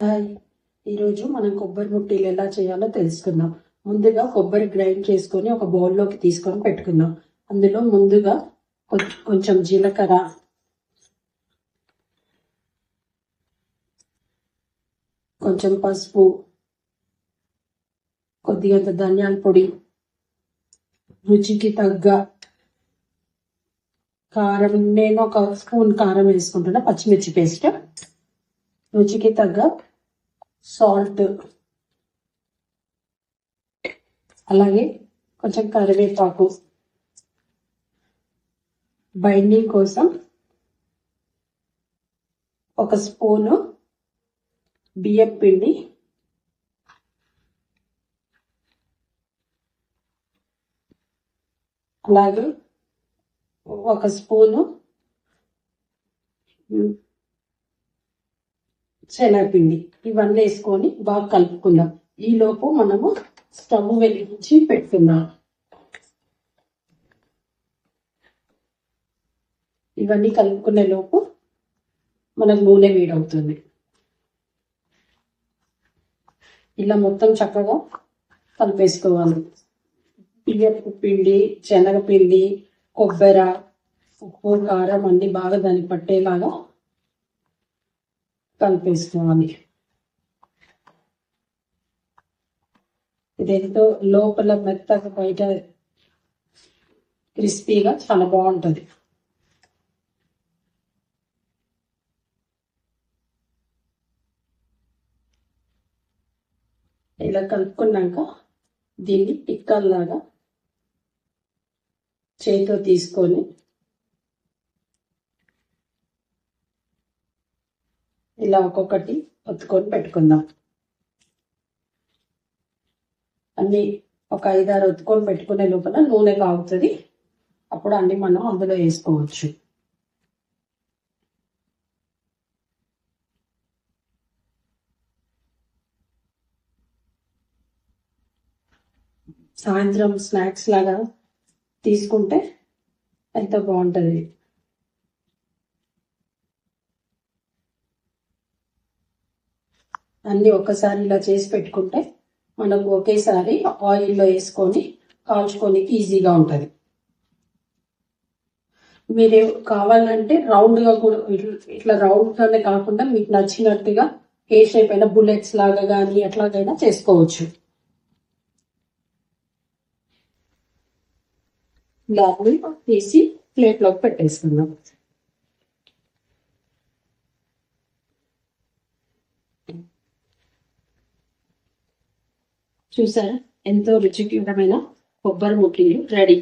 Hi, ఈరోజు మనం కొబ్బరి ముట్టీలు ఎలా చేయాలో తెలుసుకుందాం. ముందుగా కొబ్బరి గ్రైండ్ చేసుకొని ఒక బౌల్లోకి తీసుకొని పెట్టుకుందాం. అందులో ముందుగా కొంచెం జీలకర్ర, కొంచెం పసుపు, కొద్దిగంత ధనియాల పొడి, రుచికి తగ్గ కారం. నేను ఒక స్పూన్ కారం వేసుకుంటున్నా, పచ్చిమిర్చి పేస్ట్, రుచికి తగ్గ సాల్ట్, అలాగే కొంచెం కరివేపాకు, బైండింగ్ కోసం ఒక స్పూను బియ్యం పిండి, అలాగే ఒక స్పూను శనగపిండి. ఇవన్నీ వేసుకొని బాగా కలుపుకుందాం. ఈలోపు మనము స్టవ్ వెలిగించి పెట్టుకుందాం. ఇవన్నీ కలుపుకునే లోపు మనకు నూనె వేడవుతుంది. ఇలా మొత్తం చక్కగా కలిపేసుకోవాలి. బియ్యపు పిండి, శనగపిండి, కొబ్బరి, ఉప్పు, కారం అన్ని బాగా దానికి పట్టేలాగా కలిపేసుకోవాలి. ఇదేంటో లోపల మెత్తగా బయట క్రిస్పీగా చాలా బాగుంటుంది. ఇలా కలుపుకున్నాక దీన్ని టిక్కల్లాగా చేతితో తీసుకొని ఇలా ఒక్కొక్కటి ఒత్తుకొని పెట్టుకుందాం. అన్ని ఒక 5-6 ఒత్తుకొని పెట్టుకునే లోపల నూనె కాగుతుంది. అప్పుడు అన్ని మనం అందులో వేసుకోవచ్చు. సాయంత్రం స్నాక్స్ లాగా తీసుకుంటే ఎంతో బాగుంటుంది. అన్ని ఒక్కసారి ఇలా చేసి పెట్టుకుంటే మనకు ఒకేసారి ఆయిల్లో వేసుకొని కాల్చుకోనికి ఈజీగా ఉంటుంది. మీరు కావాలంటే రౌండ్గా కూడా ఇట్లా రౌండ్గానే కాకుండా మీకు నచ్చినట్టుగా ఏ షేప్ అయినా బుల్లెట్స్ లాగా కానీ ఎట్లాగైనా చేసుకోవచ్చు. బ్లాక్ని తీసి ప్లేట్లోకి పెట్టేసుకుందాం. చూసారా, ఎంతో రుచికరమైన కొబ్బరి ముట్టీలు రెడీ.